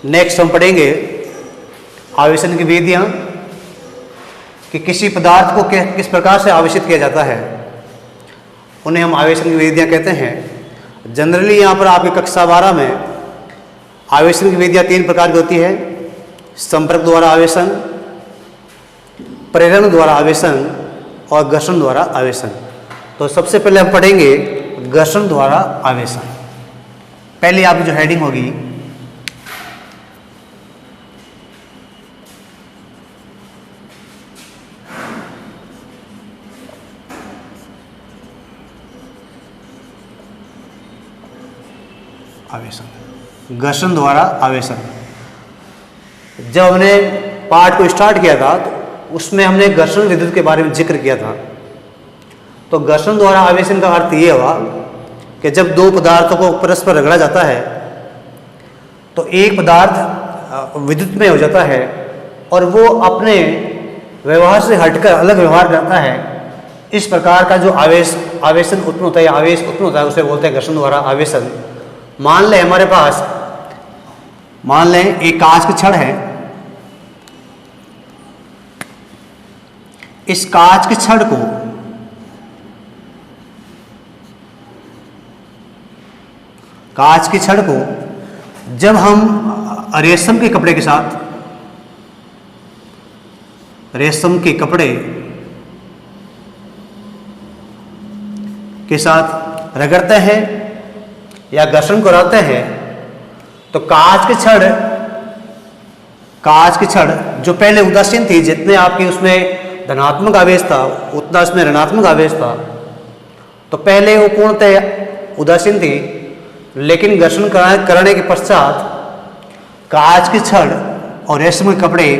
Next हम पढ़ेंगे आवेशन की विधियाँ कि किसी पदार्थ को किस प्रकार से आवेशित किया जाता है, उन्हें हम आवेशन की विधियाँ कहते हैं। जनरली यहाँ पर आपकी कक्षा 12 में आवेशन की विधियाँ 3 प्रकार की होती है: संपर्क द्वारा आवेशन, प्रेरण द्वारा आवेशन और घर्षण द्वारा आवेशन। तो सबसे पहले हम पढ़ेंगे घर्षण द्वारा आवेशन। पहले आपकी जो हेडिंग होगी आवेशन, घर्षण द्वारा आवेशन। जब हमने पाठ को स्टार्ट किया था तो उसमें हमने घर्षण विद्युत के बारे में जिक्र किया था। तो घर्षण द्वारा आवेशन का अर्थ ये हुआ कि जब दो पदार्थों को परस्पर रगड़ा जाता है तो एक पदार्थ विद्युत में हो जाता है और वो अपने व्यवहार से हटकर अलग व्यवहार करता है। इस प्रकार का जो आवेशन उत्पन्न होता है या आवेश उत्पन्न होता है उसे बोलते हैं घर्षण द्वारा आवेशन। मान लें हमारे पास एक कांच की छड़ है। इस कांच की छड़ को जब हम रेशम के कपड़े के साथ रगड़ते हैं या घर्षण कराते हैं तो कांच की छड़ जो पहले उदासीन थी, जितने आपकी उसमें धनात्मक आवेश था उतना उसमें ऋणात्मक आवेश था, तो पहले वो पूर्णतः उदासीन थी। लेकिन घर्षण करने के पश्चात कांच की छड़ और रेशम के कपड़े,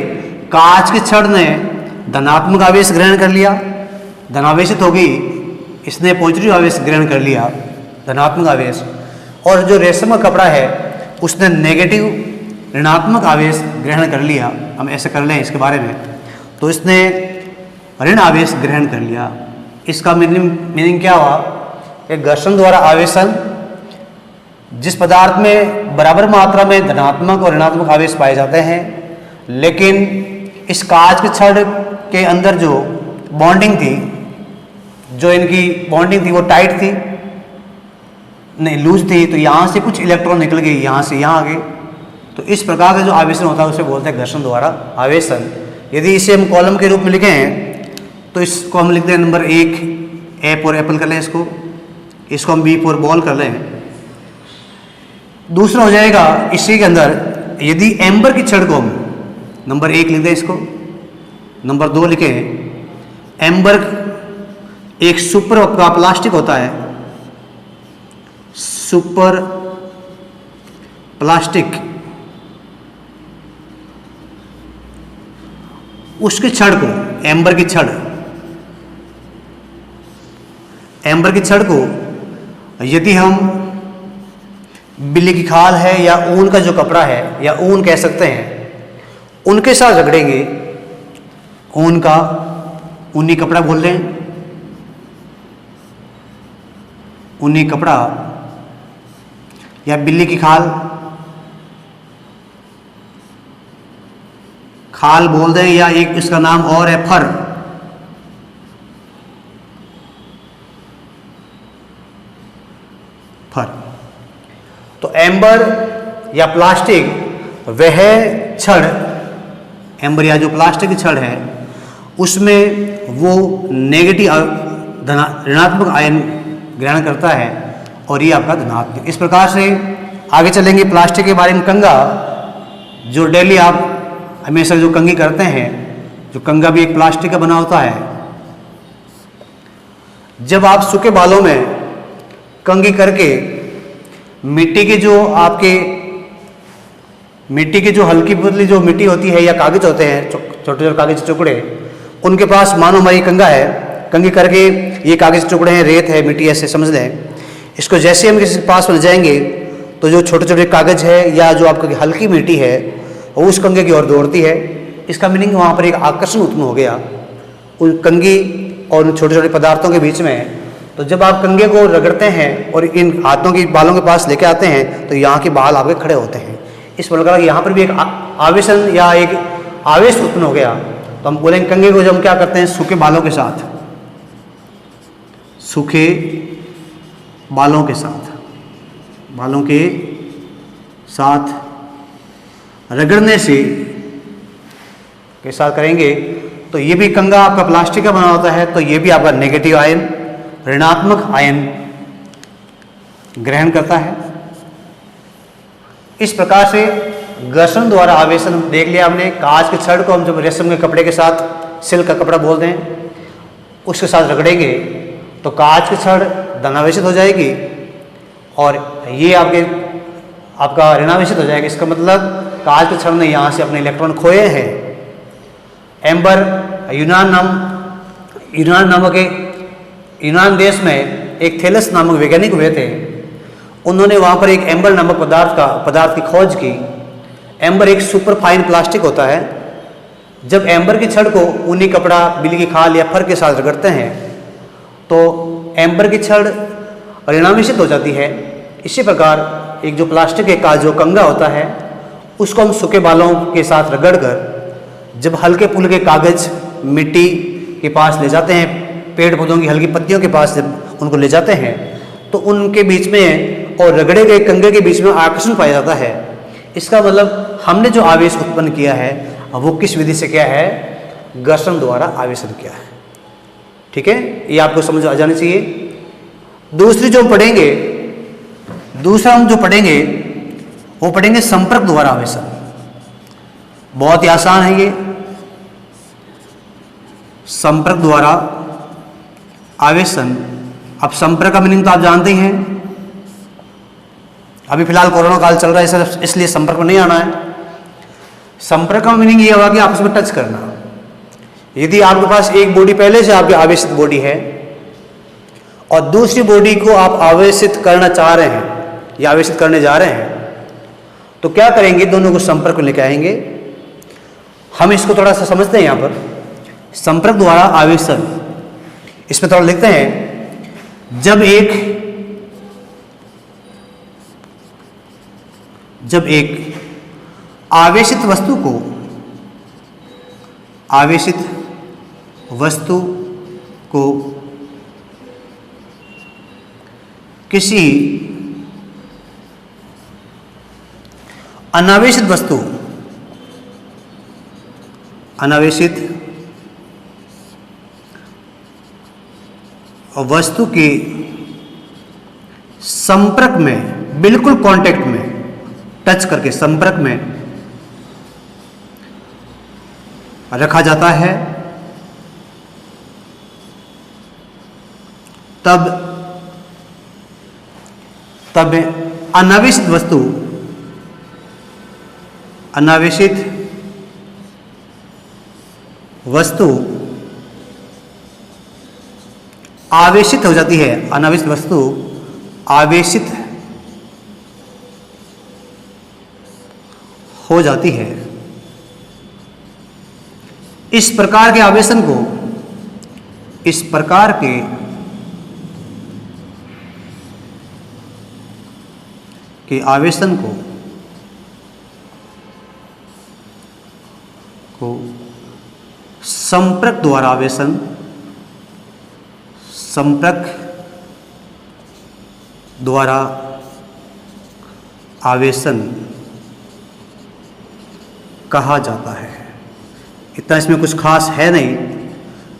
कांच की छड़ ने धनात्मक आवेश ग्रहण कर लिया, धनावेशित हो गई, इसने पॉजिटिव आवेश ग्रहण कर लिया, धनात्मक आवेश। और जो रेशम का कपड़ा है उसने नेगेटिव ऋणात्मक आवेश ग्रहण कर लिया। हम ऐसे कर लें इसके बारे में, तो इसने ऋण आवेश ग्रहण कर लिया। इसका मीनिंग क्या हुआ कि घर्षण द्वारा आवेशन, जिस पदार्थ में बराबर मात्रा में धनात्मक और ऋणात्मक आवेश पाए जाते हैं, लेकिन इस कांच की छड़ के अंदर जो बॉन्डिंग थी, वो टाइट थी, नहीं लूज थी, तो यहाँ से कुछ इलेक्ट्रॉन निकल गए, यहाँ से यहाँ आ गए। तो इस प्रकार का जो आवेशन होता है उसे बोलते हैं घर्षण द्वारा आवेशन। यदि इसे हम कॉलम के रूप में लिखें तो इसको हम लिखते हैं नंबर 1 ए फॉर एप्पल कर लें, इसको हम बी फॉर बॉल कर लें। दूसरा हो जाएगा इसी के अंदर, यदि एम्बर की छड़ को हम नंबर 1 लिख दें, इसको नंबर 2 लिखें। एम्बर एक सुपर का प्लास्टिक होता है, सुपर प्लास्टिक, उसकी छड़ को एम्बर की छड़ को यदि हम बिल्ली की खाल है या ऊन का जो कपड़ा है या ऊन कह सकते हैं, उनके साथ रगड़ेंगे, ऊनी कपड़ा बोल रहे हैं, ऊनी कपड़ा या बिल्ली की खाल बोल दें, या एक इसका नाम और है फर। तो एम्बर या प्लास्टिक, वह छड़, एम्बर या जो प्लास्टिक की छड़ है उसमें वो नेगेटिव ऋणात्मक आयन ग्रहण करता है और ये आपका धनात्मक। इस प्रकार से आगे चलेंगे प्लास्टिक के बारे में। कंघा, जो डेली आप हमेशा जो कंघी करते हैं, जो कंघा भी एक प्लास्टिक का बना होता है। जब आप सूखे बालों में कंघी करके मिट्टी की जो हल्की पुतली जो मिट्टी होती है या कागज होते हैं, छोटे छोटे कागज के टुकड़े, उनके पास मानो हमारी कंघा है, कंघी करके ये कागज के टुकड़े हैं, रेत है, मिट्टी, ऐसे समझ लें। इसको जैसे हम किसी के पास में जाएंगे तो जो छोटे छोटे कागज है या जो आपकी हल्की मिट्टी है वो उस कंघे की ओर दौड़ती है। इसका मीनिंग वहाँ पर एक आकर्षण उत्पन्न हो गया उन कंघी और उन छोटे छोटे पदार्थों के बीच में। तो जब आप कंघे को रगड़ते हैं और इन हाथों की बालों के पास लेके आते हैं तो यहाँ के बाल आपके खड़े होते हैं। इस प्रकार यहाँ पर भी एक आवेशन या एक आवेश उत्पन्न हो गया, तो हम बोलेंगे कंघे को जब हम क्या करते हैं सूखे बालों के साथ, सूखे बालों के साथ, बालों के साथ रगड़ने से के साथ करेंगे तो ये भी कंघा आपका प्लास्टिक का बना होता है, तो ये भी आपका नेगेटिव आयन, ऋणात्मक आयन ग्रहण करता है। इस प्रकार से घर्षण द्वारा आवेशन देख लिया हमने। कांच के छड़ को हम जब रेशम के कपड़े के साथ, सिल्क का कपड़ा बोलते हैं, उसके साथ रगड़ेंगे तो कांच की छड़ धनावेशित हो जाएगी और ये आपका ऋणावेशित हो जाएगा। इसका मतलब कांच के छड़ ने यहाँ से अपने इलेक्ट्रॉन खोए हैं। एम्बर यूनान देश में एक थेलस नामक वैज्ञानिक हुए थे। उन्होंने वहाँ पर एक एम्बर नामक पदार्थ की खोज की। एम्बर एक सुपर फाइन प्लास्टिक होता है। जब एम्बर की छड़ को ऊनी कपड़ा, बिल्ली की खाल या फर के साथ रगड़ते हैं तो एम्बर की छड़ ऋणावेशित हो जाती है। इसी प्रकार एक जो प्लास्टिक का जो कंघा होता है उसको हम सूखे बालों के साथ रगड़कर जब हल्के फुल्के कागज, मिट्टी के पास ले जाते हैं, पेड़ पौधों की हल्की पत्तियों के पास जब उनको ले जाते हैं तो उनके बीच में और रगड़े गए कंघे के बीच में आकर्षण पाया जाता है। इसका मतलब हमने जो आवेश उत्पन्न किया है वो किस विधि से किया है? घर्षण द्वारा आवेशन किया है। ठीक है, ये आपको समझ आ जानी चाहिए। दूसरा हम जो पढ़ेंगे वो पढ़ेंगे संपर्क द्वारा आवेशन। बहुत ही आसान है ये। संपर्क द्वारा आवेशन। अब संपर्क का मीनिंग तो आप जानते ही हैं। अभी फिलहाल कोरोना काल चल रहा है इसलिए संपर्क में नहीं आना है। संपर्क का मीनिंग ये होगा कि आपस में टच करना। यदि आपके पास एक बॉडी पहले से आपकी आवेशित बॉडी है और दूसरी बॉडी को आप आवेशित करना चाह रहे हैं या आवेशित करने जा रहे हैं तो क्या करेंगे? दोनों को संपर्क में लेके आएंगे। हम इसको थोड़ा सा समझते हैं। यहाँ पर संपर्क द्वारा आवेशन, इसमें थोड़ा लिखते हैं। जब एक आवेशित वस्तु को किसी अनावेशित वस्तु के संपर्क में, बिल्कुल कांटेक्ट में, टच करके संपर्क में रखा जाता है, तब अनावेशित वस्तु आवेशित हो जाती है। अनावेशित वस्तु आवेशित हो जाती है। इस प्रकार के आवेशन को, इस प्रकार के आवेशन को संपर्क द्वारा आवेशन, संपर्क द्वारा आवेशन कहा जाता है। इतना इसमें कुछ खास है नहीं,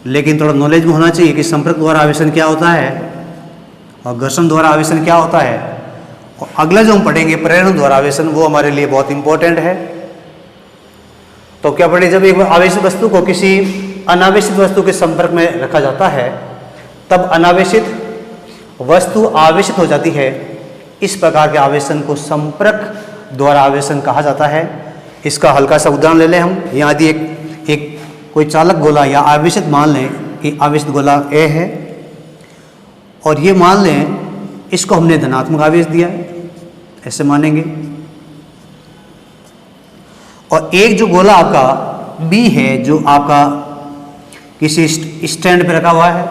लेकिन थोड़ा नॉलेज में होना चाहिए कि संपर्क द्वारा आवेशन क्या होता है और घर्षण द्वारा आवेशन क्या होता है। और अगला जो हम पढ़ेंगे प्रेरण द्वारा आवेशन, वो हमारे लिए बहुत इंपॉर्टेंट है। तो क्या पढ़े? जब एक आवेशित वस्तु को किसी अनावेशित वस्तु के संपर्क में रखा जाता है तब अनावेशित वस्तु आवेशित हो जाती है। इस प्रकार के आवेशन को संपर्क द्वारा आवेशन कहा जाता है। इसका हल्का सा उदाहरण ले लें हम। यहाँ यदि एक कोई चालक गोला या आवेशित मान लें कि आवेशित गोला ए है और ये मान लें इसको हमने धनात्मक आवेश दिया है, ऐसे मानेंगे। और एक जो गोला आपका बी है जो आपका किसी स्टैंड पे रखा हुआ है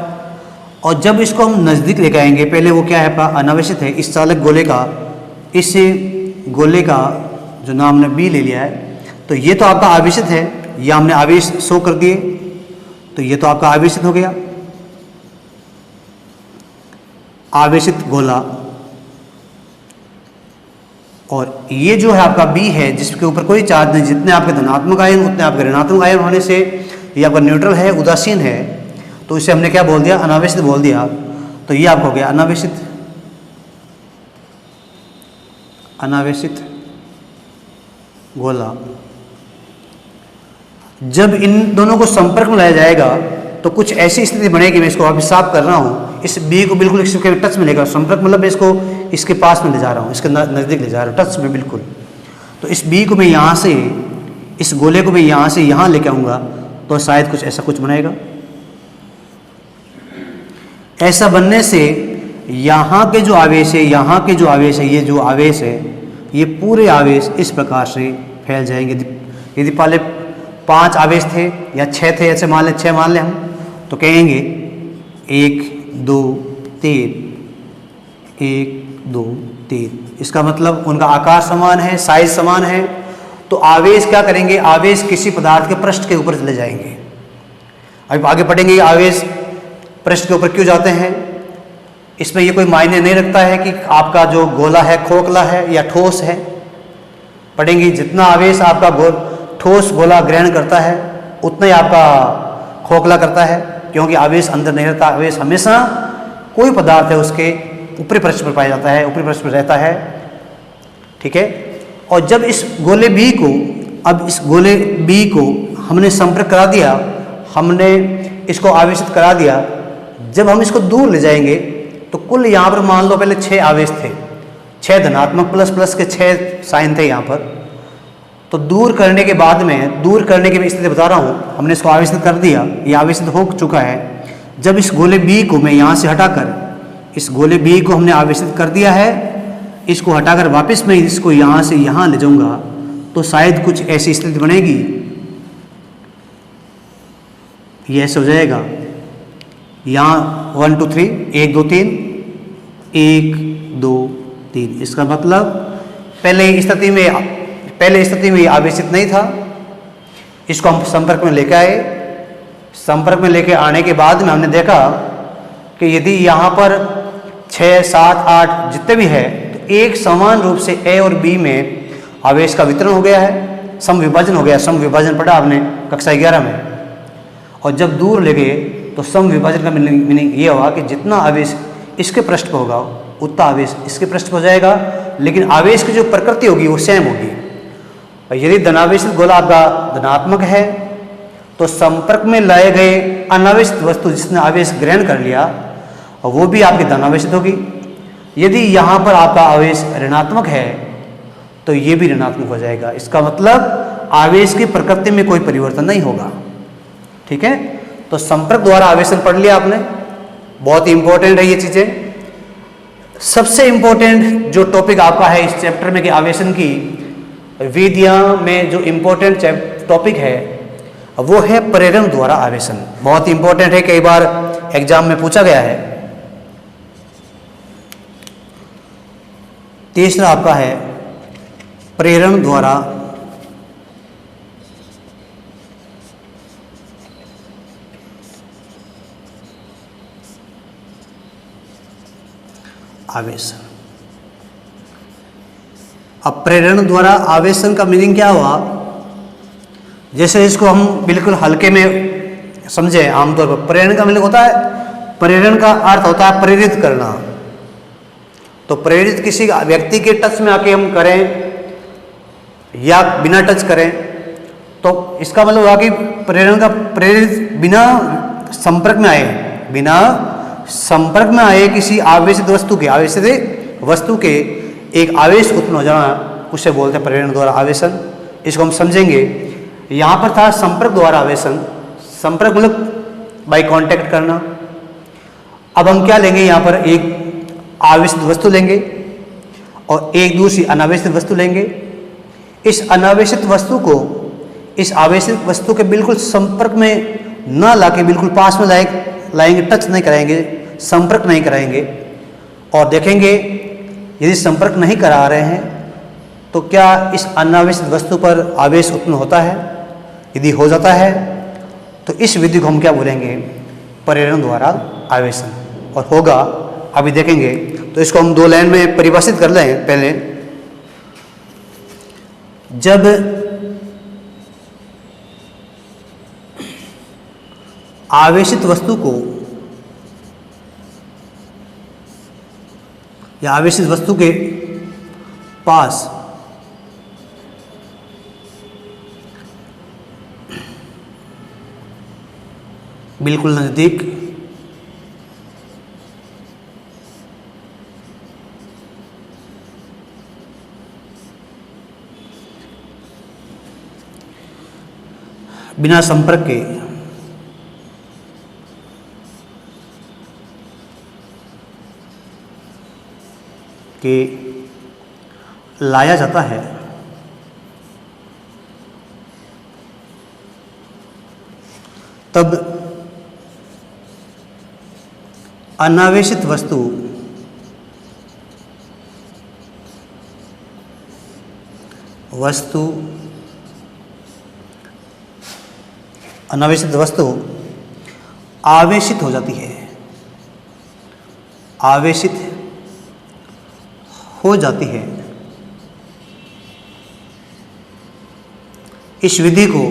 और जब इसको हम नज़दीक लेकर आएंगे, पहले वो क्या है अनावेशित है, इस चालक गोले का, इस गोले का जो नाम हमने बी ले लिया है, तो ये तो आपका आवेशित है, ये हमने आवेश शो कर दिए, तो ये तो आपका आवेशित हो गया, आवेशित गोला। और ये जो है आपका बी है जिसके ऊपर कोई चार्ज नहीं, जितने आपके धनात्मक आयन उतने आपके ऋणात्मक आयन होने से ये आपका न्यूट्रल है, उदासीन है, तो इसे हमने क्या बोल दिया, अनावेशित बोल दिया। तो ये आपको हो गया अनावेशित, अनावेशित गोला। जब इन दोनों को संपर्क में लाया जाएगा तो कुछ ऐसी स्थिति बनेगी, मैं इसको वापस साफ कर रहा हूँ, इस बी को बिल्कुल इसके टच में लेकर, संपर्क मतलब मैं इसको इसके पास में ले जा रहा हूँ, इसके नज़दीक ले जा रहा हूँ, टच में बिल्कुल। तो इस बी को मैं यहाँ से, इस गोले को मैं यहाँ से यहाँ लेके आऊँगा तो शायद कुछ ऐसा कुछ बनेगा। ऐसा बनने से यहाँ के जो आवेश है, यहाँ के जो आवेश है, ये जो आवेश है, ये पूरे आवेश इस प्रकार से फैल जाएंगे। यदि पहले 5 आवेश थे या 6 थे, ऐसे मान लें, 6 मान लें हम, तो कहेंगे 1 2 3, 1 2 3। इसका मतलब उनका आकार समान है, साइज समान है। तो आवेश क्या करेंगे, आवेश किसी पदार्थ के पृष्ठ के ऊपर चले जाएंगे। अब आगे पढ़ेंगे आवेश पृष्ठ के ऊपर क्यों जाते हैं। इसमें ये कोई मायने नहीं रखता है कि आपका जो गोला है खोखला है या ठोस है। पढ़ेंगे जितना आवेश आपका ठोस गोला ग्रहण करता है उतना ही आपका खोखला करता है, क्योंकि आवेश अंदर नहीं रहता। आवेश हमेशा कोई पदार्थ है उसके ऊपरी पृष्ठ पर पाया जाता है, ऊपरी पृष्ठ पर रहता है, ठीक है। और जब इस गोले बी को, अब इस गोले बी को हमने संपर्क करा दिया, हमने इसको आवेशित करा दिया, जब हम इसको दूर ले जाएंगे तो कुल यहाँ पर मान लो पहले 6 आवेश थे, 6 धनात्मक प्लस प्लस के 6 साइन थे यहाँ पर। तो दूर करने के बाद में, दूर करने की मैं स्थिति बता रहा हूँ, हमने इसको आवेशित कर दिया, ये आवेशित हो चुका है। जब इस गोले बी को मैं यहाँ से हटाकर, इस गोले बी को हमने आवेशित कर दिया है, इसको हटाकर वापस मैं इसको यहाँ से यहाँ ले जाऊँगा तो शायद कुछ ऐसी स्थिति बनेगी, ये ऐसे हो जाएगा। यहाँ 1 2 3, 1 2 3, 1 2 3। इसका मतलब पहले स्थिति में आवेशित नहीं था, इसको हम संपर्क में लेकर आए। संपर्क में लेकर आने के बाद में हमने देखा कि यदि यहाँ पर 6 7 8 जितने भी है तो एक समान रूप से ए और बी में आवेश का वितरण हो गया है, सम विभाजन हो गया। सम विभाजन पढ़ा आपने कक्षा 11 में। और जब दूर ले गए तो सम विभाजन का मीनिंग ये हुआ कि जितना आवेश इसके पृष्ठ पर होगा उतना आवेश इसके पृष्ठ पर हो जाएगा, लेकिन आवेश की जो प्रकृति होगी वो सेम होगी। और यदि धनावेशित गोला आपका धनात्मक है तो संपर्क में लाए गए अनावेशित वस्तु जिसने आवेश ग्रहण कर लिया और वो भी आपकी धनावेशित होगी। यदि यहाँ पर आपका आवेश ऋणात्मक है तो ये भी ऋणात्मक हो जाएगा। इसका मतलब आवेश की प्रकृति में कोई परिवर्तन नहीं होगा, ठीक है। तो संपर्क द्वारा आवेशन पढ़ लिया आपने, बहुत ही इंपॉर्टेंट है ये चीजें। सबसे इंपॉर्टेंट जो टॉपिक आपका है इस चैप्टर में कि आवेशन की विधियां में जो इंपॉर्टेंट टॉपिक है वो है प्रेरण द्वारा आवेशन। बहुत ही इंपॉर्टेंट है, कई बार एग्जाम में पूछा गया है। तीसरा आपका है प्रेरण द्वारा आवेशन। अब प्रेरण द्वारा आवेशन का मीनिंग क्या हुआ, जैसे इसको हम बिल्कुल हल्के में समझे। आमतौर पर प्रेरण का मीनिंग होता है, प्रेरण का अर्थ होता है प्रेरित करना। तो प्रेरित किसी व्यक्ति के टच में आके हम करें या बिना टच करें, तो इसका मतलब हुआ कि प्रेरण का प्रेरित बिना संपर्क में आए, बिना संपर्क में आए किसी आवेशित वस्तु के एक आवेश उत्पन्न हो जाना, उसे बोलते हैं प्रेरण द्वारा आवेशन। इसको हम समझेंगे। यहाँ पर था संपर्क द्वारा आवेशन। संपर्क मतलब बाय कांटेक्ट करना। अब हम क्या लेंगे, यहाँ पर एक आवेशित वस्तु लेंगे और एक दूसरी अनावेशित वस्तु लेंगे। इस अनावेशित वस्तु को इस आवेशित वस्तु के बिल्कुल संपर्क में न लाके बिल्कुल पास में लाएंगे, टच नहीं कराएंगे, संपर्क नहीं कराएंगे। और देखेंगे यदि संपर्क नहीं करा रहे हैं तो क्या इस अनावेशित वस्तु पर आवेश उत्पन्न होता है? यदि हो जाता है तो इस विधि को हम क्या बोलेंगे? प्रेरण द्वारा आवेशन। और होगा अभी देखेंगे। तो इसको हम 2 लाइन में परिभाषित कर लें पहले। जब आवेशित वस्तु को या आवेशित वस्तु के पास बिल्कुल नजदीक बिना संपर्क के लाया जाता है, तब अनावेशित वस्तु अनावेशित वस्तु आवेशित हो जाती है, आवेशित हो जाती है। इस विधि को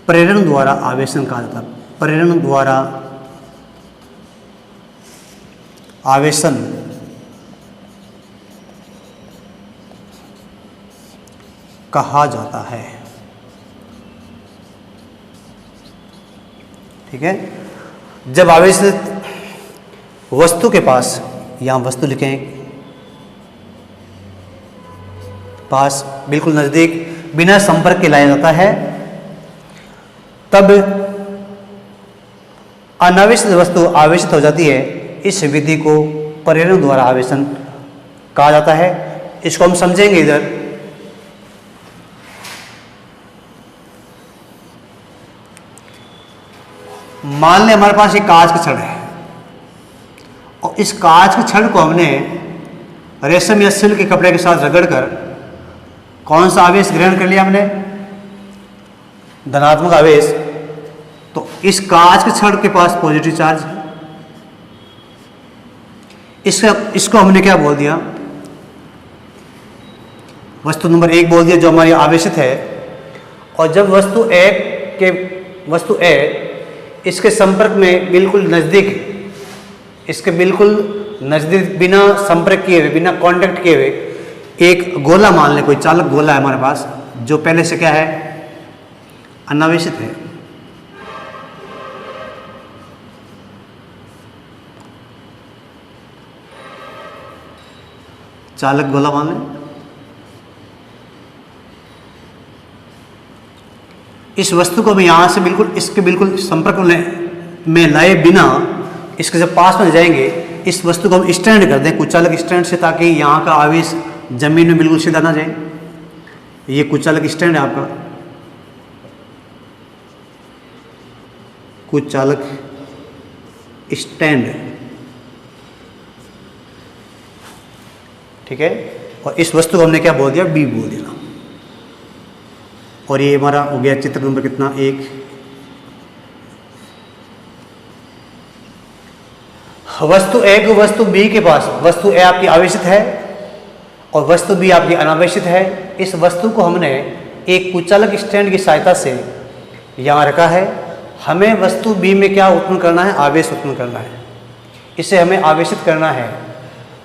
प्रेरण द्वारा आवेशन कहा जाता है। प्रेरण द्वारा आवेशन कहा जाता है। ठीक है। जब आवेशित वस्तु के पास, यहां वस्तु लिखें, पास बिल्कुल नजदीक बिना संपर्क के लाया जाता है, तब अनावेशित वस्तु आवेशित हो जाती है। इस विधि को प्रेरण द्वारा आवेशन कहा जाता है। इसको हम समझेंगे इधर। मान लें हमारे पास एक कांच का छड़ है और इस कांच के छड़ को हमने रेशम या सिल्क के कपड़े के साथ रगड़कर कौन सा आवेश ग्रहण कर लिया हमने? धनात्मक आवेश। तो इस कांच के छड़ के पास पॉजिटिव चार्ज है। इसको हमने क्या बोल दिया? वस्तु नंबर 1 बोल दिया, जो हमारी आवेशित है। और जब वस्तु ए इसके संपर्क में बिल्कुल नजदीक, इसके बिल्कुल नजदीक बिना संपर्क किए हुए, बिना कांटेक्ट किए हुए एक गोला, मान ले कोई चालक गोला है हमारे पास, जो पहले से क्या है? अनावेशित है। चालक गोला मान लें। इस वस्तु को हम यहां से बिल्कुल इसके बिल्कुल संपर्क में लाए बिना इसके जब पास में जाएंगे, इस वस्तु को हम स्टैंड कर दें कुचालक स्टैंड से, ताकि यहाँ का आवेश जमीन में बिल्कुल सीधा ना जाए। ये कुचालक स्टैंड है आपका, कुचालक स्टैंड। ठीक है। और इस वस्तु को हमने क्या बोल दिया? बी बोल दिया। और ये हमारा हो गया चित्र नंबर कितना? 1। वस्तु ए को वस्तु बी के पास, वस्तु ए आपकी आवेशित है और वस्तु बी आपकी अनावेशित है। इस वस्तु को हमने एक कुचालक स्टैंड की सहायता से यहाँ रखा है। हमें वस्तु बी में क्या उत्पन्न करना है? आवेश उत्पन्न करना है। इसे हमें आवेशित करना है।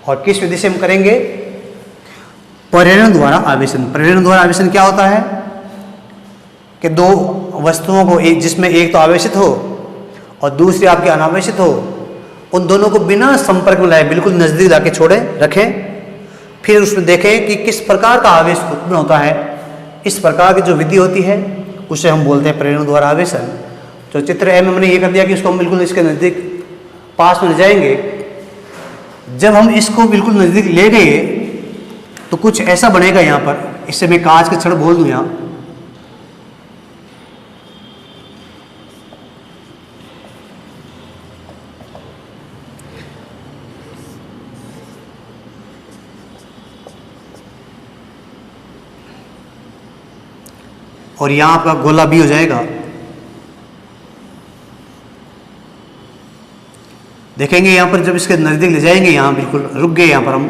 और किस विधि से हम करेंगे? प्रेरण द्वारा आवेशन। प्रेरण द्वारा आवेशन क्या होता है कि दो वस्तुओं को, एक जिसमें एक तो आवेशित हो और दूसरी आपकी अनावेशित हो, उन दोनों को बिना संपर्क में लाए, बिल्कुल नजदीक लाके छोड़े रखें। फिर उसमें देखें कि किस प्रकार का आवेश उत्पन्न होता है। इस प्रकार की जो विधि होती है उसे हम बोलते हैं प्रेरण द्वारा आवेशन। तो चित्र ए में हमने ये कर दिया कि इसको हम बिल्कुल इसके नज़दीक पास में जाएंगे। जब हम इसको बिल्कुल नज़दीक ले गए तो कुछ ऐसा बनेगा यहाँ पर। इससे मैं कांच के छड़ बोल दूँ यहाँ। और यहाँ आपका गोला बी हो जाएगा। देखेंगे यहाँ पर जब इसके नज़दीक ले जाएंगे, यहाँ बिल्कुल रुक गए, यहाँ पर हम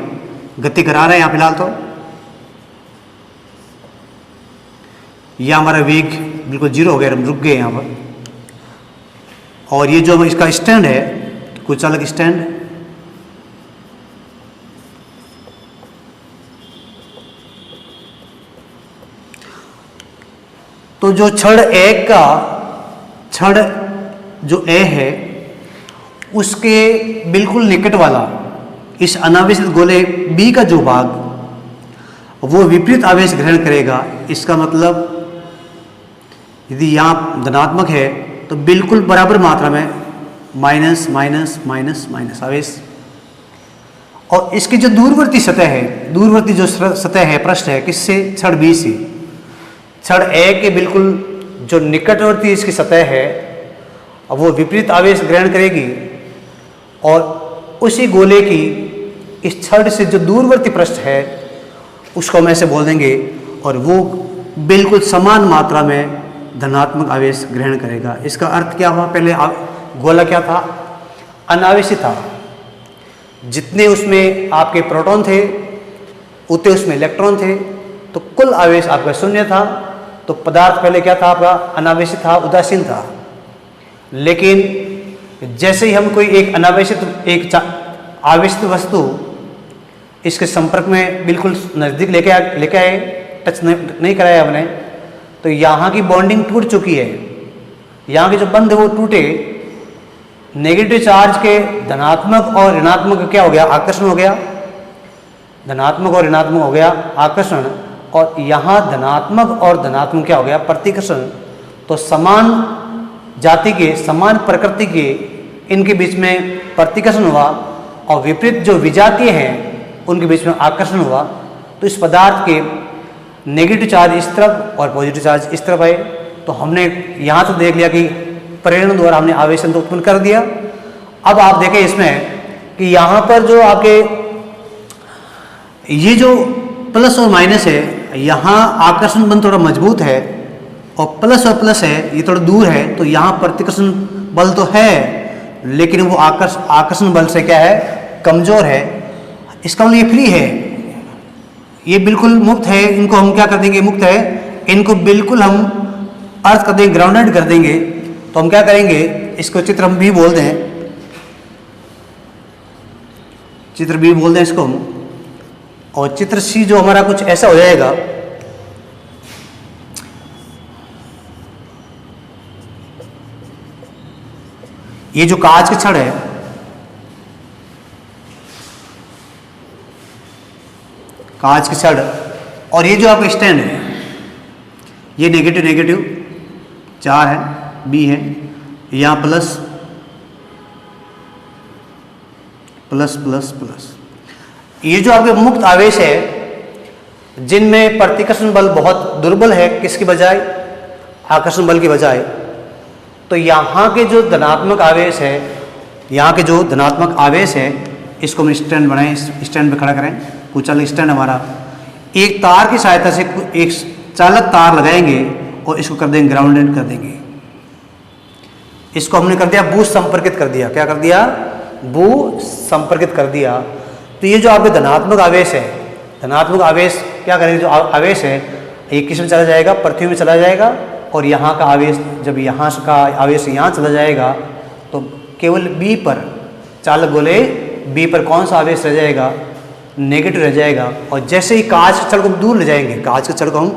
गति करा रहे हैं यहाँ फिलहाल तो। यह हमारा वेग बिल्कुल 0 हो गया, हम रुक गए यहाँ पर। और ये जो इसका स्टैंड है, कुछ अलग स्टैंड, तो जो छड़ ए का छड़ जो ए है उसके बिल्कुल निकट वाला इस अनावेशित गोले बी का जो भाग वो विपरीत आवेश ग्रहण करेगा। इसका मतलब यदि यहाँ धनात्मक है तो बिल्कुल बराबर मात्रा में माइनस माइनस माइनस माइनस आवेश। और इसकी जो दूरवर्ती सतह है, दूरवर्ती जो सतह है, पृष्ठ है, किससे? छड़ बी से। छड़ ए के बिल्कुल जो निकटवर्ती इसकी सतह है वो विपरीत आवेश ग्रहण करेगी और उसी गोले की इस छड़ से जो दूरवर्ती पृष्ठ है उसको हम ऐसे बोल देंगे, और वो बिल्कुल समान मात्रा में धनात्मक आवेश ग्रहण करेगा। इसका अर्थ क्या हुआ? पहले गोला क्या था? अनावेशित था। जितने उसमें आपके प्रोटॉन थे उतने उसमें इलेक्ट्रॉन थे, तो कुल आवेश आपका 0 था। तो पदार्थ पहले क्या था? आपका अनावेशित था, उदासीन था। लेकिन जैसे ही हम कोई एक अनावेशित, एक आवेशित वस्तु इसके संपर्क में बिल्कुल नज़दीक लेके आए, टच नहीं कराया हमने, तो यहाँ की बॉन्डिंग टूट चुकी है। यहाँ के जो बंध है वो टूटे। नेगेटिव चार्ज के धनात्मक और ऋणात्मक क्या हो गया? आकर्षण हो गया। धनात्मक और ऋणात्मक हो गया आकर्षण, और यहाँ धनात्मक और धनात्मक क्या हो गया? प्रतिकर्षण। तो समान जाति के, समान प्रकृति के इनके बीच में प्रतिकर्षण हुआ, और विपरीत जो विजातीय हैं उनके बीच में आकर्षण हुआ। तो इस पदार्थ के नेगेटिव चार्ज इस तरफ और पॉजिटिव चार्ज इस तरफ आए। तो हमने यहाँ तो देख लिया कि प्रेरण द्वारा हमने आवेशन तो उत्पन्न कर दिया। अब आप देखें इसमें कि यहाँ पर जो आपके ये जो प्लस और माइनस है, यहाँ आकर्षण बल थोड़ा मजबूत है और प्लस है, ये थोड़ा दूर है। तो यहाँ प्रतिकर्षण बल तो है, लेकिन वो आकर्षण बल से क्या है? कमजोर है। इसका मतलब ये फ्री है, ये बिल्कुल मुक्त है। इनको हम क्या कर देंगे? मुक्त है, इनको बिल्कुल हम अर्थ कर देंगे, ग्राउंडेड कर देंगे। तो हम क्या करेंगे? इसको चित्र हम भी बोल दें, चित्र भी बोल दें इसको हम। और चित्र सी जो हमारा कुछ ऐसा हो जाएगा, ये जो कांच की छड़ है, कांच की छड़, और ये जो आपका स्टैंड है, ये नेगेटिव नेगेटिव 4 है, बी है, यहाँ प्लस प्लस प्लस प्लस। ये जो आपके मुक्त आवेश है जिनमें प्रतिकर्षण बल बहुत दुर्बल है, किसकी बजाय? आकर्षण बल की बजाय। तो यहाँ के जो धनात्मक आवेश है, यहाँ के जो धनात्मक आवेश है, इसको हम स्टैंड बनाएं, स्टैंड पे खड़ा करें। कुछ अलग स्टैंड हमारा, एक तार की सहायता से एक चालक तार लगाएंगे और इसको कर देंगे, ग्राउंडेड कर देंगे। इसको हमने कर दिया भू संपर्कित कर दिया। क्या कर दिया? भू संपर्कित कर दिया। तो ये जो आपके धनात्मक आवेश है, धनात्मक आवेश क्या करेंगे? जो आवेश है ये किस में चला जाएगा? पृथ्वी में चला जाएगा। और यहाँ का आवेश, जब यहाँ का आवेश यहाँ चला जाएगा तो केवल बी पर, चालक गोले बी पर कौन सा आवेश रह जाएगा? नेगेटिव रह जाएगा। और जैसे ही कांच के छड़ को हम दूर ले जाएंगे, कांच के छड़ को हम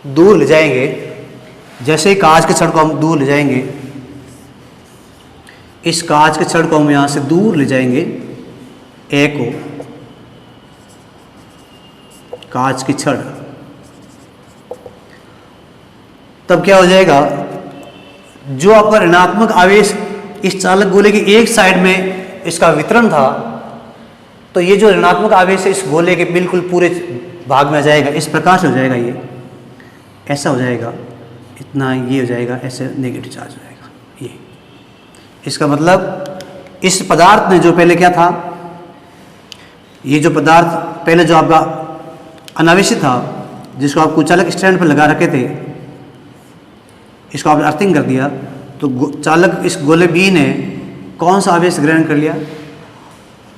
दूर ले जाएंगे, जैसे ही कांच के छड़ को हम दूर ले जाएंगे, इस कांच के छड़ को हम यहाँ से दूर ले जाएंगे, ए को, कांच की छड़, तब क्या हो जाएगा? जो आपका ऋणात्मक आवेश इस चालक गोले की एक साइड में इसका वितरण था, तो ये जो ऋणात्मक आवेश है इस गोले के बिल्कुल पूरे भाग में आ जाएगा। इस प्रकार से हो जाएगा, ये ऐसा हो जाएगा, इतना ये हो जाएगा, ऐसे नेगेटिव चार्ज हो जाएगा। ये इसका मतलब इस पदार्थ में जो पहले क्या था, ये जो पदार्थ पहले जो आपका अनावेशित था, जिसको आप कुचालक स्टैंड पर लगा रखे थे, इसको आपने अर्थिंग कर दिया, तो चालक इस गोले बी ने कौन सा आवेश ग्रहण कर लिया?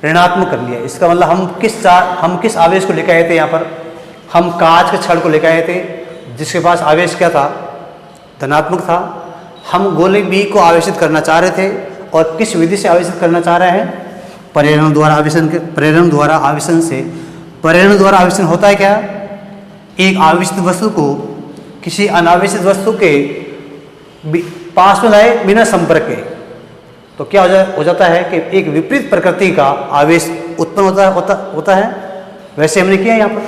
ऋणात्मक कर लिया। इसका मतलब हम किस आवेश को लेकर आए थे? यहाँ पर हम कांच के छड़ को लेकर आए थे जिसके पास आवेश क्या था? धनात्मक था। हम गोले बी को आवेशित करना चाह रहे थे और किस विधि से आवेशित करना चाह रहे हैं? प्रेरण द्वारा आवेशन के प्रेरण द्वारा आवेशन से। प्रेरण द्वारा आवेशन होता है क्या? एक आवेशित वस्तु को किसी अनावेशित वस्तु के पास में लाए बिना संपर्क के, तो क्या हो जाता है कि एक विपरीत प्रकृति का आवेश उत्पन्न होता है। वैसे हमने किया यहाँ पर,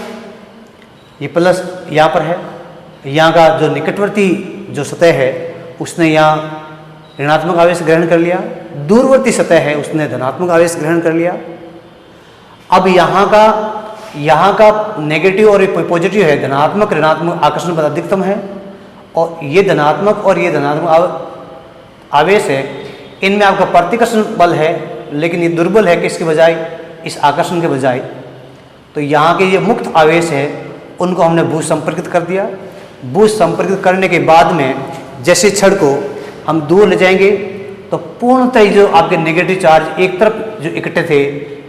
ये प्लस यहाँ पर है, यहाँ का जो निकटवर्ती जो सतह है उसने यहाँ ऋणात्मक आवेश ग्रहण कर लिया, दूरवर्ती सतह है उसने धनात्मक आवेश ग्रहण कर लिया। अब यहाँ का नेगेटिव और पॉजिटिव है, धनात्मक ऋणात्मक आकर्षण बल अधिकतम है और ये धनात्मक और ये धनात्मक आवेश है, इनमें आपका प्रतिकर्षण बल है लेकिन ये दुर्बल है किसके बजाय? इस आकर्षण के बजाय। तो यहाँ के ये मुक्त आवेश है उनको हमने भू संपर्कित कर दिया। भू संपर्कित करने के बाद में जैसे छड़ को हम दूर ले जाएंगे तो पूर्णतः जो आपके नेगेटिव चार्ज एक तरफ जो इकट्ठे थे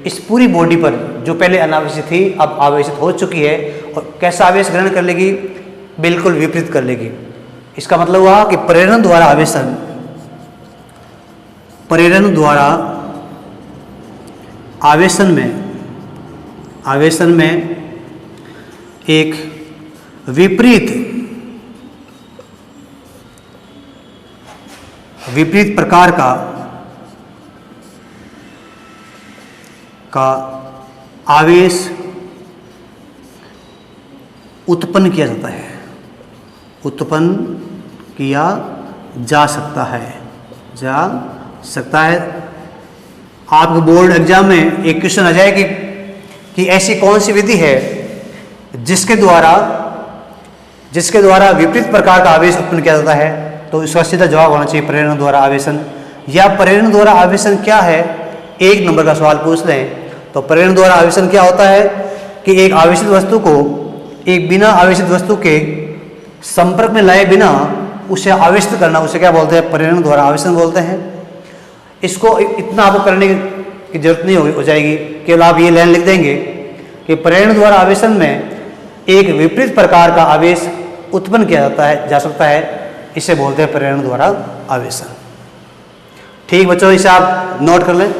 इस पूरी बॉडी पर जो पहले अनावेशित थी अब आवेशित हो चुकी है और कैसा आवेश ग्रहण कर लेगी? बिल्कुल विपरीत कर लेगी। इसका मतलब हुआ कि प्रेरण द्वारा आवेशन में एक विपरीत प्रकार का आवेश उत्पन्न किया जा सकता है। आपके बोर्ड एग्जाम में एक क्वेश्चन आ जाए कि ऐसी कौन सी विधि है जिसके द्वारा विपरीत प्रकार का आवेश उत्पन्न किया जाता है, तो इसका सीधा जवाब होना चाहिए प्रेरण द्वारा आवेशन। या प्रेरण द्वारा आवेशन क्या है? एक नंबर का सवाल पूछ लें तो प्रेरण द्वारा आवेशन क्या होता है कि एक आवेशित वस्तु को एक बिना आवेशित वस्तु के संपर्क में लाए बिना उसे आवेशित करना, उसे क्या बोलते हैं? प्रेरण द्वारा आवेशन बोलते हैं। इसको इतना आपको करने की जरूरत नहीं हो जाएगी, केवल आप ये लाइन लिख देंगे कि प्रेरण द्वारा आवेशन में एक विपरीत प्रकार का आवेश उत्पन्न किया जा सकता है, इसे बोलते हैं प्रेरण द्वारा आवेशन। ठीक बच्चों, इसे आप नोट कर लें।